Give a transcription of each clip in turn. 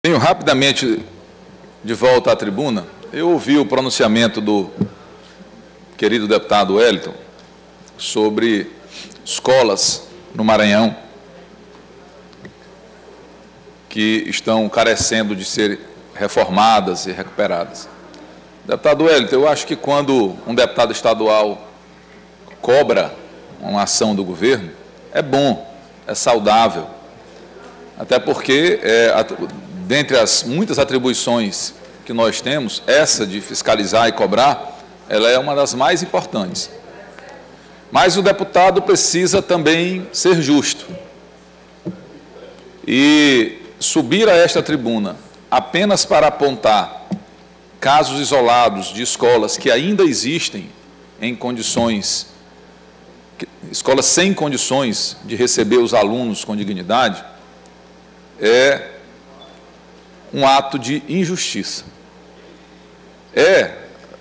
Venho rapidamente de volta à tribuna. Eu ouvi o pronunciamento do querido deputado Wellington sobre escolas no Maranhão que estão carecendo de ser reformadas e recuperadas. Deputado Wellington, eu acho que quando um deputado estadual cobra uma ação do governo, é bom, é saudável, até porque, dentre as muitas atribuições que nós temos, essa de fiscalizar e cobrar, ela é uma das mais importantes. Mas o deputado precisa também ser justo. E subir a esta tribuna apenas para apontar casos isolados de escolas que ainda existem em condições, escolas sem condições de receber os alunos com dignidade, é um ato de injustiça.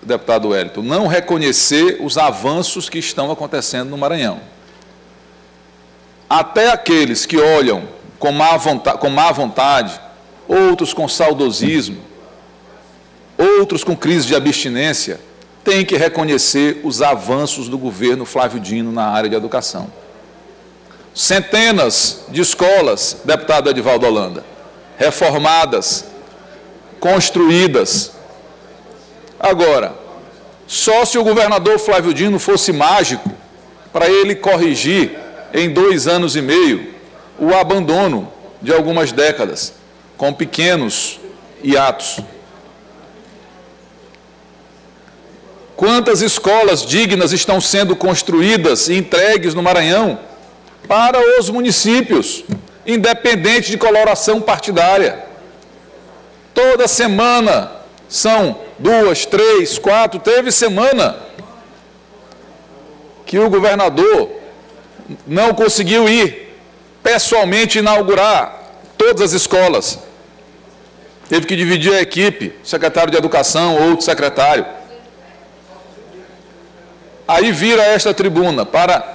Deputado Wellington, não reconhecer os avanços que estão acontecendo no Maranhão. Até aqueles que olham com má vontade, outros com saudosismo, outros com crise de abstinência, têm que reconhecer os avanços do governo Flávio Dino na área de educação. Centenas de escolas, deputado Edivaldo Holanda, reformadas, construídas. Agora, só se o governador Flávio Dino fosse mágico para ele corrigir em 2 anos e meio o abandono de algumas décadas, com pequenos hiatos. Quantas escolas dignas estão sendo construídas e entregues no Maranhão para os municípios, independente de coloração partidária? Toda semana são 2, 3, 4, teve semana que o governador não conseguiu ir pessoalmente inaugurar todas as escolas. Teve que dividir a equipe, secretário de Educação, outro secretário. Aí vira esta tribuna para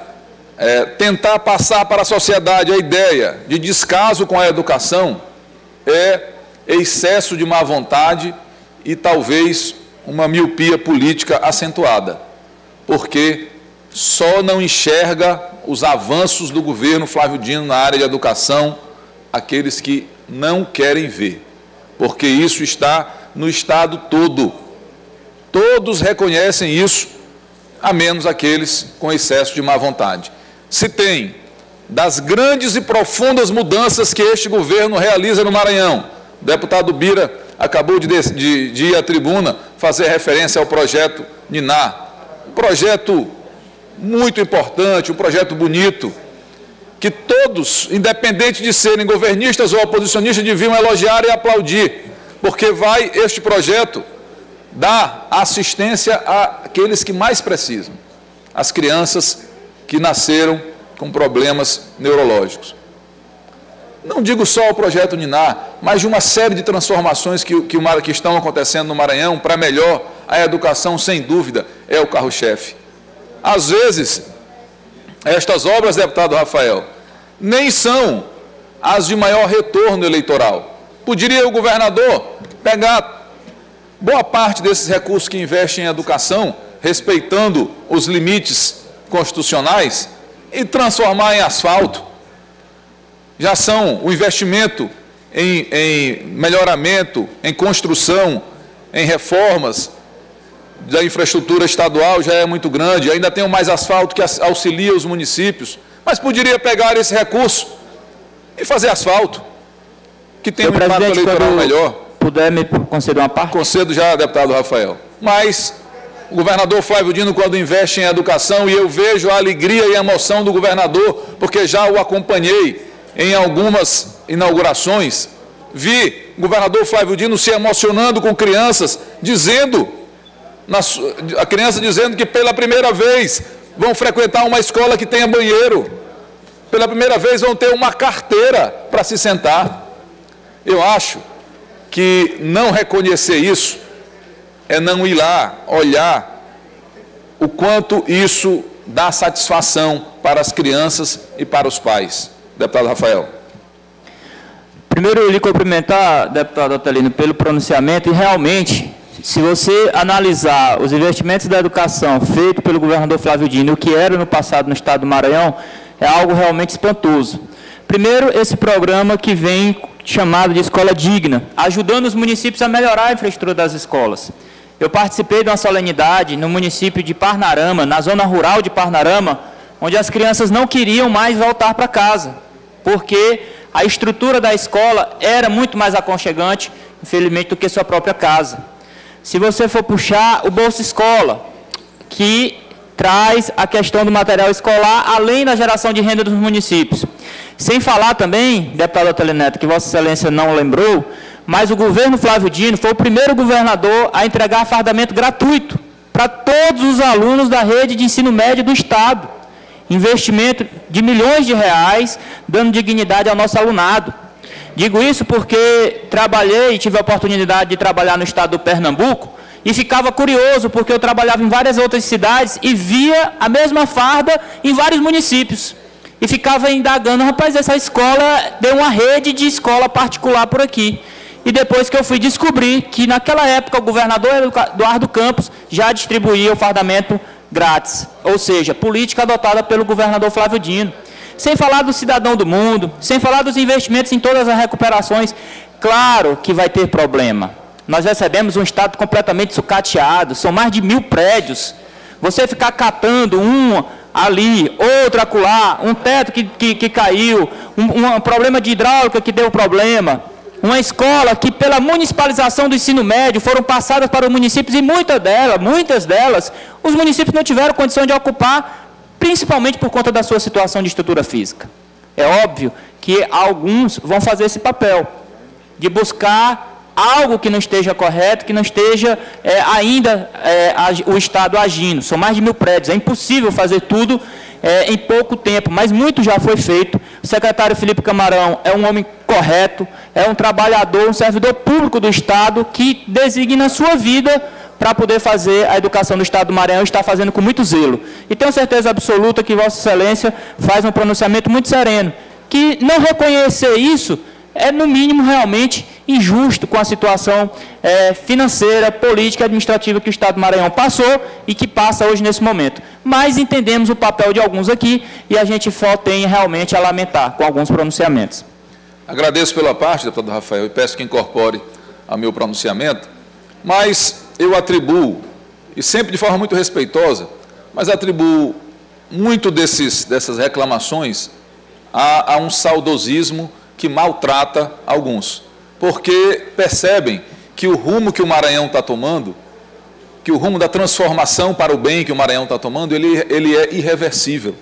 tentar passar para a sociedade a ideia de descaso com a educação, excesso de má vontade e talvez uma miopia política acentuada, porque só não enxerga os avanços do governo Flávio Dino na área de educação aqueles que não querem ver, porque isso está no Estado todo. Todos reconhecem isso, a menos aqueles com excesso de má vontade. Se tem das grandes e profundas mudanças que este governo realiza no Maranhão, o deputado Bira acabou de ir à tribuna fazer referência ao projeto Niná, um projeto muito importante, um projeto bonito, que todos, independente de serem governistas ou oposicionistas, deviam elogiar e aplaudir, porque este projeto dar assistência àqueles que mais precisam, as crianças que nasceram com problemas neurológicos. Não digo só o projeto Niná, mas de uma série de transformações que estão acontecendo no Maranhão para melhor. A educação, sem dúvida, é o carro-chefe. Às vezes, estas obras, deputado Rafael, nem são as de maior retorno eleitoral. Poderia o governador pegar boa parte desses recursos que investem em educação, respeitando os limites constitucionais, e transformar em asfalto. Já são o investimento em melhoramento, em construção, em reformas da infraestrutura estadual já é muito grande, ainda tem mais asfalto que auxilia os municípios, mas poderia pegar esse recurso e fazer asfalto, que tem um impacto eleitoral melhor. Puder me conceder uma parte? Concedo já, deputado Rafael. Mas o governador Flávio Dino, quando investe em educação, e eu vejo a alegria e a emoção do governador, porque já o acompanhei em algumas inaugurações, vi o governador Flávio Dino se emocionando com crianças, a criança dizendo que pela primeira vez vão frequentar uma escola que tenha banheiro, pela primeira vez vão ter uma carteira para se sentar. Eu acho que não reconhecer isso é não ir lá olhar o quanto isso dá satisfação para as crianças e para os pais. Deputado Rafael. Primeiro, lhe cumprimentar, deputado Otelino, pelo pronunciamento, e realmente, se você analisar os investimentos da educação feitos pelo governador Flávio Dino, o que era no passado no estado do Maranhão, é algo realmente espantoso. Primeiro, esse programa que vem chamado de Escola Digna, ajudando os municípios a melhorar a infraestrutura das escolas. Eu participei de uma solenidade no município de Parnarama, na zona rural de Parnarama, onde as crianças não queriam mais voltar para casa, porque a estrutura da escola era muito mais aconchegante, infelizmente, do que sua própria casa. Se você for puxar o Bolsa Escola, que traz a questão do material escolar, além da geração de renda dos municípios. Sem falar também, deputado Otelino Neto, que Vossa Excelência não lembrou, mas o governo Flávio Dino foi o primeiro governador a entregar fardamento gratuito para todos os alunos da rede de ensino médio do Estado. Investimento de milhões de reais, dando dignidade ao nosso alunado. Digo isso porque trabalhei e tive a oportunidade de trabalhar no estado do Pernambuco e ficava curioso porque eu trabalhava em várias outras cidades e via a mesma farda em vários municípios. E ficava indagando, rapaz, essa escola deu uma rede de escola particular por aqui. E depois que eu fui descobrir que naquela época o governador Eduardo Campos já distribuía o fardamento grátis, ou seja, política adotada pelo governador Flávio Dino. Sem falar do cidadão do mundo, sem falar dos investimentos em todas as recuperações, claro que vai ter problema. Nós recebemos um estado completamente sucateado, são mais de 1000 prédios. Você ficar catando um ali, outro acolá, um teto que caiu, um problema de hidráulica que deu problema, uma escola que pela municipalização do ensino médio foram passadas para os municípios e muitas delas, os municípios não tiveram condição de ocupar, principalmente por conta da sua situação de estrutura física. É óbvio que alguns vão fazer esse papel, de buscar algo que não esteja correto, que não esteja o Estado agindo. São mais de 1000 prédios, é impossível fazer tudo em pouco tempo, mas muito já foi feito. O secretário Felipe Camarão é um homem correto, é um trabalhador, um servidor público do Estado que designa a sua vida para poder fazer a educação do Estado do Maranhão e está fazendo com muito zelo. E tenho certeza absoluta que Vossa Excelência faz um pronunciamento muito sereno, que não reconhecer isso é, no mínimo, realmente injusto com a situação financeira, política e administrativa que o Estado do Maranhão passou e que passa hoje nesse momento. Mas entendemos o papel de alguns aqui e a gente só tem realmente a lamentar com alguns pronunciamentos. Agradeço pela parte, deputado Rafael, e peço que incorpore ao meu pronunciamento, mas eu atribuo, e sempre de forma muito respeitosa, mas atribuo muito dessas reclamações a um saudosismo que maltrata alguns, porque percebem que o rumo que o Maranhão está tomando, que o rumo da transformação para o bem que o Maranhão está tomando, ele é irreversível.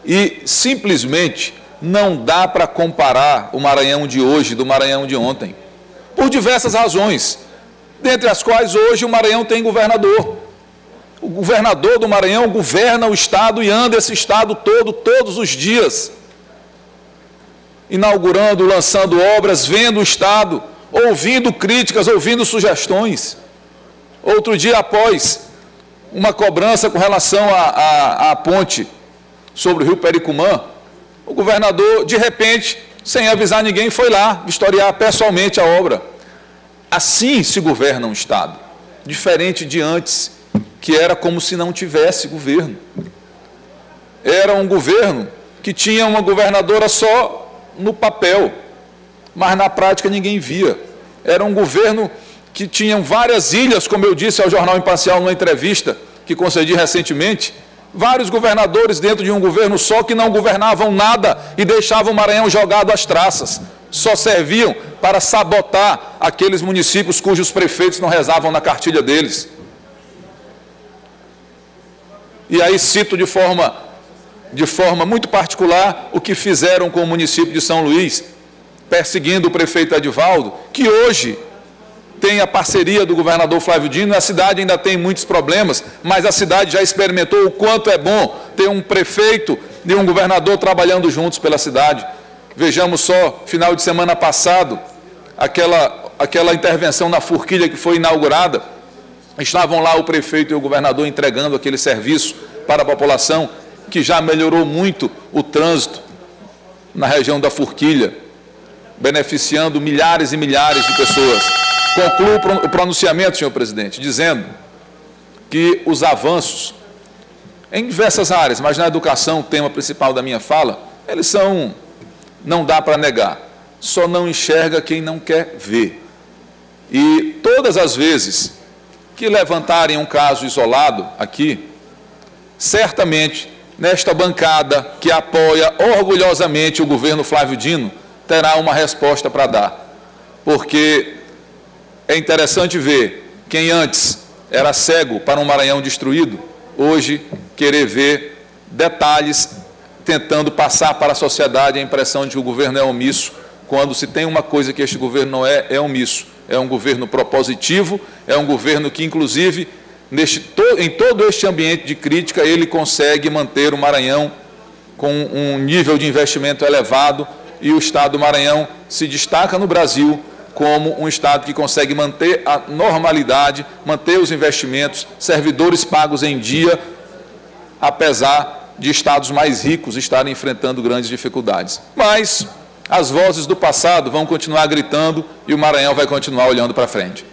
E simplesmente não dá para comparar o Maranhão de hoje do Maranhão de ontem, por diversas razões, dentre as quais hoje o Maranhão tem governador. O governador do Maranhão governa o Estado e anda esse Estado todo, todos os dias, inaugurando, lançando obras, vendo o Estado, ouvindo críticas, ouvindo sugestões. Outro dia, após uma cobrança com relação à ponte sobre o rio Pericumã, o governador, de repente, sem avisar ninguém, foi lá vistoriar pessoalmente a obra. Assim se governa um Estado, diferente de antes, que era como se não tivesse governo. Era um governo que tinha uma governadora só no papel, mas na prática ninguém via. Era um governo que tinha várias ilhas, como eu disse ao Jornal Imparcial numa entrevista que concedi recentemente, vários governadores dentro de um governo só que não governavam nada e deixavam o Maranhão jogado às traças, só serviam para sabotar aqueles municípios cujos prefeitos não rezavam na cartilha deles. E aí cito de forma muito particular o que fizeram com o município de São Luís, perseguindo o prefeito Edivaldo, que hoje tem a parceria do governador Flávio Dino. A cidade ainda tem muitos problemas, mas a cidade já experimentou o quanto é bom ter um prefeito e um governador trabalhando juntos pela cidade. Vejamos só, final de semana passado, aquela intervenção na Forquilha que foi inaugurada, estavam lá o prefeito e o governador entregando aquele serviço para a população, que já melhorou muito o trânsito na região da Forquilha. beneficiando milhares e milhares de pessoas. Concluo o pronunciamento, senhor presidente, dizendo que os avanços em diversas áreas, mas na educação, o tema principal da minha fala, eles são, não dá para negar, só não enxerga quem não quer ver. E todas as vezes que levantarem um caso isolado aqui, certamente, nesta bancada que apoia orgulhosamente o governo Flávio Dino, terá uma resposta para dar. Porque é interessante ver quem antes era cego para um Maranhão destruído, hoje querer ver detalhes, tentando passar para a sociedade a impressão de que o governo é omisso, quando se tem uma coisa que este governo não é, é omisso. É um governo propositivo, é um governo que, inclusive, em todo este ambiente de crítica, ele consegue manter o Maranhão com um nível de investimento elevado, e o Estado do Maranhão se destaca no Brasil como um Estado que consegue manter a normalidade, manter os investimentos, servidores pagos em dia, apesar de estados mais ricos estarem enfrentando grandes dificuldades. Mas as vozes do passado vão continuar gritando e o Maranhão vai continuar olhando para frente.